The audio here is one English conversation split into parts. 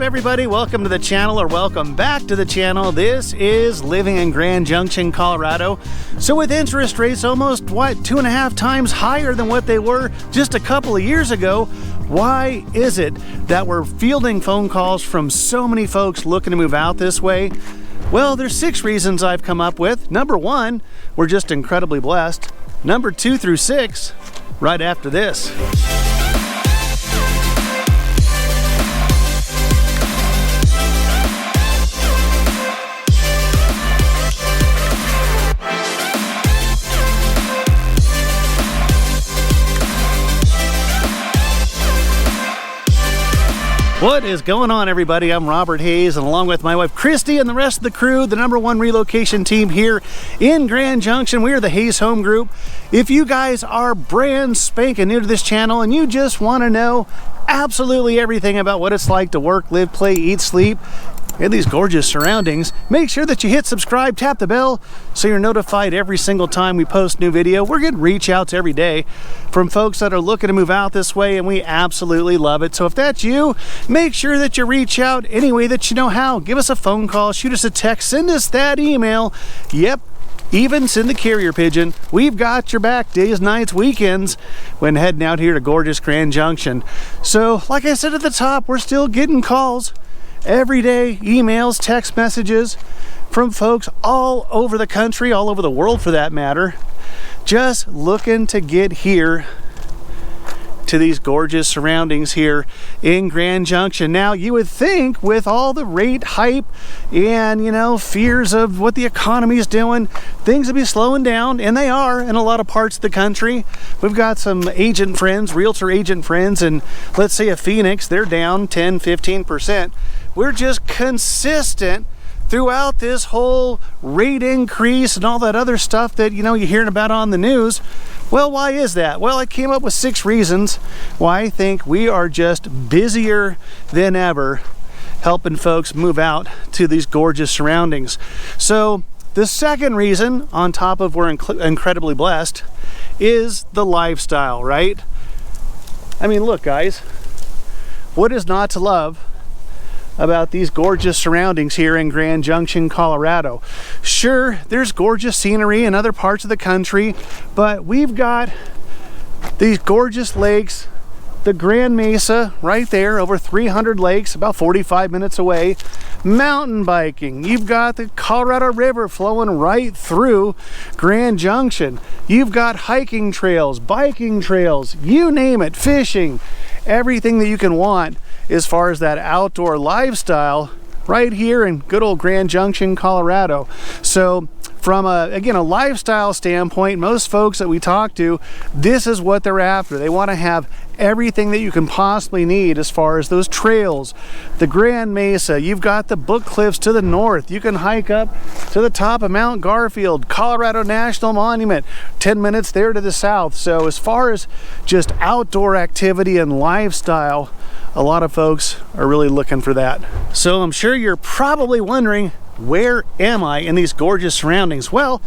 everybody? Welcome to the channel, or welcome back to the channel. This is living in Grand Junction, Colorado. So with interest rates almost, 2.5 times higher than what they were just a couple of years ago, why is it that we're fielding phone calls from so many folks looking to move out this way? Well, there's 6 reasons I've come up with. Number 1, we're just incredibly blessed. Number 2 through 6, right after this. What is going on, everybody? I'm Robert Hayes, and along with my wife Christie and the rest of the crew, the #1 relocation team here in Grand Junction, we are the Hayes Home Group. If you guys are brand spanking new to this channel and you just want to know absolutely everything about what it's like to work, live, play, eat, sleep in these gorgeous surroundings, make sure that you hit subscribe, tap the bell, so you're notified every single time we post new video. We're getting reach outs every day from folks that are looking to move out this way, and we absolutely love it. So if that's you, make sure that you reach out any way that you know how. Give us a phone call, shoot us a text, send us that email. Yep, even send the carrier pigeon. We've got your back days, nights, weekends when heading out here to gorgeous Grand Junction. So like I said at the top, we're still getting calls every day, emails, text messages from folks all over the country, all over the world for that matter, just looking to get here to these gorgeous surroundings here in Grand Junction. Now, you would think with all the rate hype and, fears of what the economy is doing, things would be slowing down, and they are in a lot of parts of the country. We've got some agent friends, realtor agent friends, and let's say a Phoenix, they're down 10-15%. We're just consistent throughout this whole rate increase and all that other stuff that you're hearing about on the news. Well, why is that? Well, I came up with 6 reasons why I think we are just busier than ever helping folks move out to these gorgeous surroundings. So the second reason, on top of we're incredibly blessed, is the lifestyle, right? I mean, look, guys, what is not to love about these gorgeous surroundings here in Grand Junction, Colorado? Sure, there's gorgeous scenery in other parts of the country, but we've got these gorgeous lakes, the Grand Mesa right there, over 300 lakes, about 45 minutes away. Mountain biking, you've got the Colorado River flowing right through Grand Junction. You've got hiking trails, biking trails, you name it, fishing, everything that you can want as far as that outdoor lifestyle right here in good old Grand Junction, Colorado. So from a lifestyle standpoint, most folks that we talk to, this is what they're after. They want to have everything that you can possibly need as far as those trails, the Grand Mesa, you've got the Book Cliffs to the north, you can hike up to the top of Mount Garfield, Colorado National Monument, 10 minutes there to the south. So as far as just outdoor activity and lifestyle, a lot of folks are really looking for that. So I'm sure you're probably wondering, where am I in these gorgeous surroundings? Well,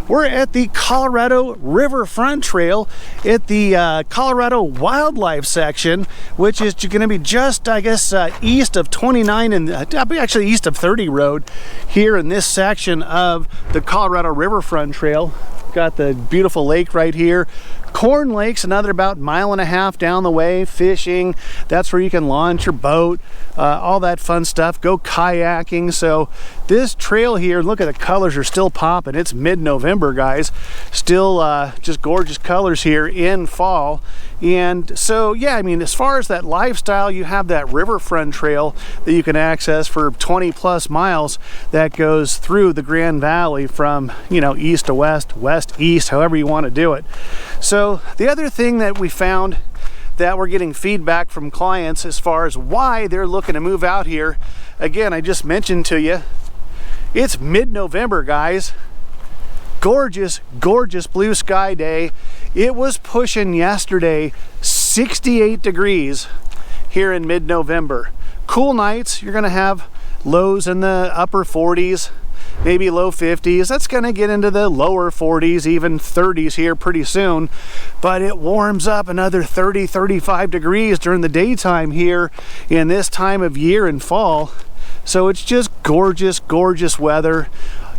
we're at the Colorado Riverfront Trail at the Colorado Wildlife section, which is going to be just, I guess, east of 29 and actually east of 30 Road here in this section of the Colorado Riverfront Trail. Got the beautiful lake right here. Corn Lake's another about 1.5 miles down the way, fishing. That's where you can launch your boat, all that fun stuff. Go kayaking. So this trail here, look at the colors are still popping. It's mid-November, guys. Still just gorgeous colors here in fall. And so, yeah, I mean, as far as that lifestyle, you have that riverfront trail that you can access for 20 plus miles that goes through the Grand Valley from, east to west, west, east, however you want to do it. So the other thing that we found that we're getting feedback from clients as far as why they're looking to move out here, again, I just mentioned to you, it's mid-November, guys. Gorgeous, gorgeous blue sky day. It was pushing yesterday 68 degrees here in mid-November. Cool nights, you're gonna have lows in the upper 40s, maybe low 50s. That's going to get into the lower 40s, even 30s here pretty soon. But it warms up another 30, 35 degrees during the daytime here in this time of year in fall. So it's just gorgeous, gorgeous weather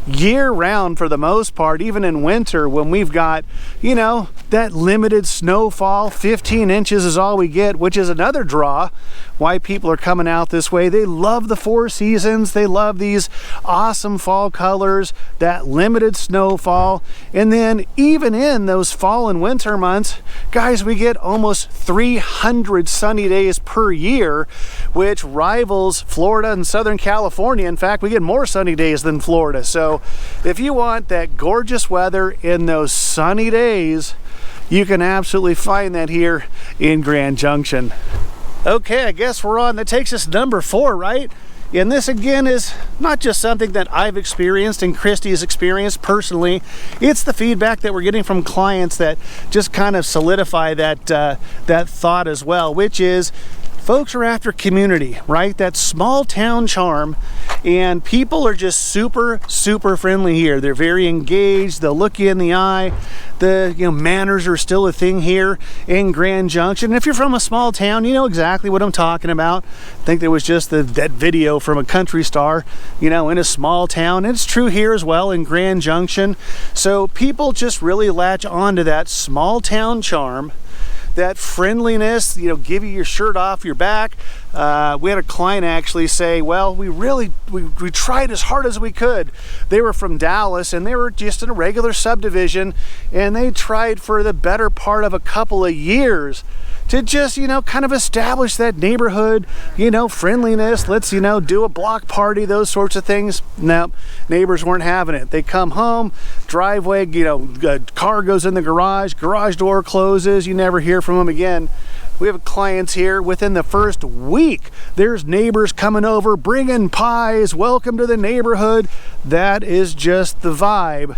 year round for the most part, even in winter when we've got, you know, that limited snowfall. 15 inches is all we get, which is another draw why people are coming out this way. They love the four seasons. They love these awesome fall colors, that limited snowfall. And then even in those fall and winter months, guys, we get almost 300 sunny days per year, which rivals Florida and Southern California. In fact, we get more sunny days than Florida. So if you want that gorgeous weather in those sunny days, you can absolutely find that here in Grand Junction. Okay, I guess we're on, that takes us number 4, right? And this again is not just something that I've experienced and Christie has experienced personally. It's the feedback that we're getting from clients that just kind of solidify that that thought as well, which is folks are after community, right? That small town charm, and people are just super, super friendly here. They're very engaged. They'll look you in the eye. The manners are still a thing here in Grand Junction. And if you're from a small town, you know exactly what I'm talking about. I think there was just that video from a country star, in a small town. And it's true here as well in Grand Junction. So people just really latch onto that small town charm, that friendliness, give you your shirt off your back. We had a client actually say, well, we tried as hard as we could. They were from Dallas and they were just in a regular subdivision, and they tried for the better part of a couple of years to just, kind of establish that neighborhood, friendliness. Let's, do a block party, those sorts of things. No, neighbors weren't having it. They come home, driveway, car goes in the garage door closes, you never hear from them again. We have clients here within the first week. There's neighbors coming over, bringing pies, welcome to the neighborhood. That is just the vibe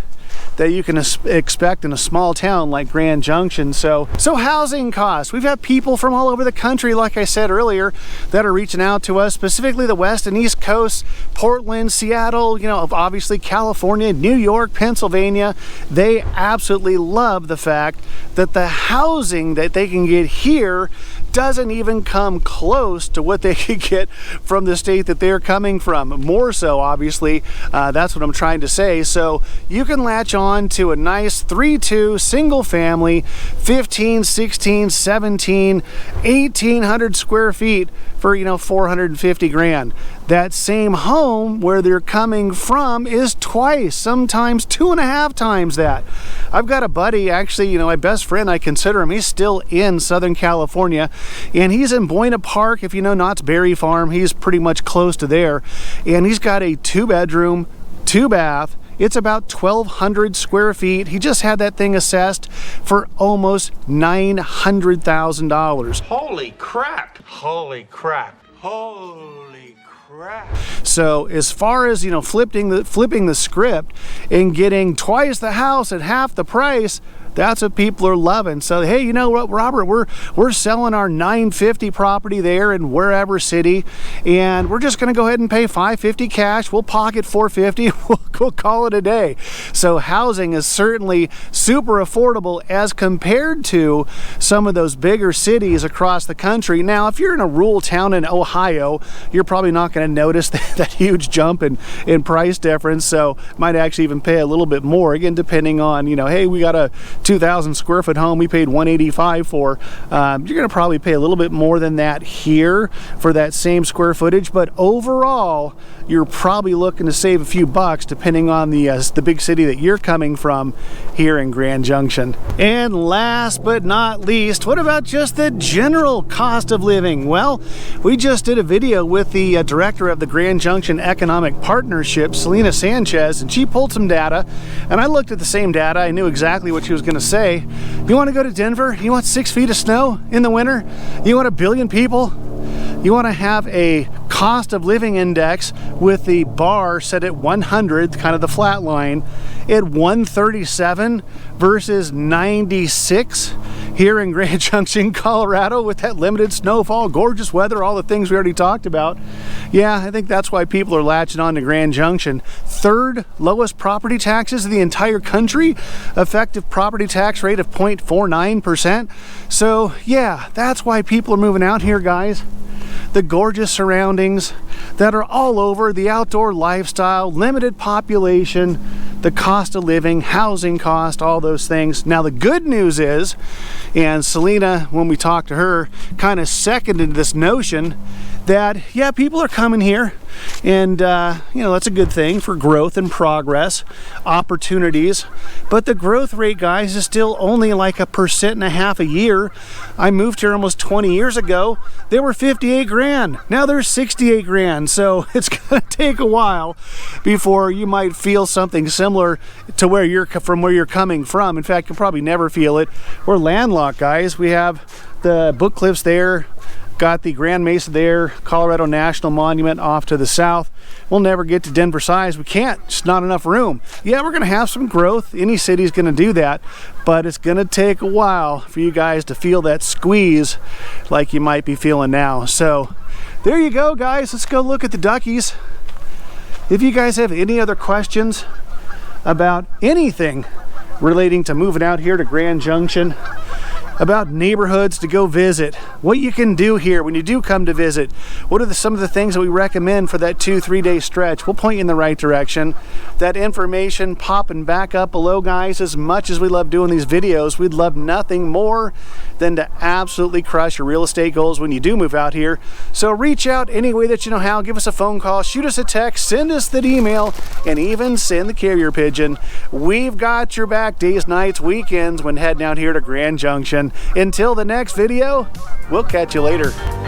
that you can expect in a small town like Grand Junction. So housing costs. We've had people from all over the country, like I said earlier, that are reaching out to us, specifically the West and East Coast, Portland, Seattle, obviously California, New York, Pennsylvania. They absolutely love the fact that the housing that they can get here doesn't even come close to what they could get from the state that they're coming from. More so, obviously, that's what I'm trying to say. So you can latch on to a nice 3-2 single family, 15, 16, 17, 1,800 square feet for, 450 grand. That same home where they're coming from is twice, sometimes 2.5 times that. I've got a buddy, actually, my best friend, I consider him. He's still in Southern California, and he's in Buena Park. If you know Knott's Berry Farm, he's pretty much close to there. And he's got a 2-bedroom, 2-bath. It's about 1,200 square feet. He just had that thing assessed for almost $900,000. Holy crap! Holy crap! Holy crap! So as far as flipping the script and getting twice the house at half the price, that's what people are loving. So hey, you know what, Robert, we're selling our $950 property there in wherever city, and we're just going to go ahead and pay $550 cash. We'll pocket $450. We'll call it a day. So housing is certainly super affordable as compared to some of those bigger cities across the country. Now, if you're in a rural town in Ohio, you're probably not going to notice that huge jump in price difference. So might actually even pay a little bit more, again, depending on, hey, we got a 2,000 square foot home we paid $185 for. You're going to probably pay a little bit more than that here for that same square footage, but overall you're probably looking to save a few bucks depending on the big city that you're coming from here in Grand Junction. And last but not least, what about just the general cost of living? Well, we just did a video with the director of the Grand Junction Economic Partnership, Selena Sanchez, and she pulled some data, and I looked at the same data. I knew exactly what she was going to say. You want to go to Denver? You want 6 feet of snow in the winter? You want 1 billion people? You want to have a cost of living index with the bar set at 100, kind of the flat line, at 137 versus 96. here in Grand Junction, Colorado, with that limited snowfall, gorgeous weather, all the things we already talked about. Yeah, I think that's why people are latching on to Grand Junction. Third lowest property taxes in the entire country, effective property tax rate of 0.49%. So yeah, that's why people are moving out here, guys. The gorgeous surroundings that are all over, the outdoor lifestyle, limited population, the cost of living, housing cost, all those things. Now the good news is, and Selena, when we talked to her, kind of seconded this notion that, yeah, people are coming here, and you know, that's a good thing for growth and progress, opportunities. But the growth rate, guys, is still only like 1.5% a year. I moved here almost 20 years ago. They were 58 grand. Now they're 68 grand. So it's gonna take a while before you might feel something similar to where you're coming from. In fact, you'll probably never feel it. We're landlocked, guys. We have the Book Cliffs there, got the Grand Mesa there, Colorado National Monument off to the south. We'll never get to Denver size. We can't, just not enough room. Yeah, we're gonna have some growth. Any city's gonna do that, but it's gonna take a while for you guys to feel that squeeze like you might be feeling now. So there you go, guys. Let's go look at the duckies. If you guys have any other questions about anything relating to moving out here to Grand Junction, about neighborhoods to go visit, what you can do here when you do come to visit, what are some of the things that we recommend for that 2-3 day stretch, we'll point you in the right direction. That information popping back up below, guys. As much as we love doing these videos, we'd love nothing more than to absolutely crush your real estate goals when you do move out here. So reach out any way that you know how. Give us a phone call, shoot us a text, send us that email, and even send the carrier pigeon. We've got your back days, nights, weekends when heading out here to Grand Junction. Until the next video, we'll catch you later.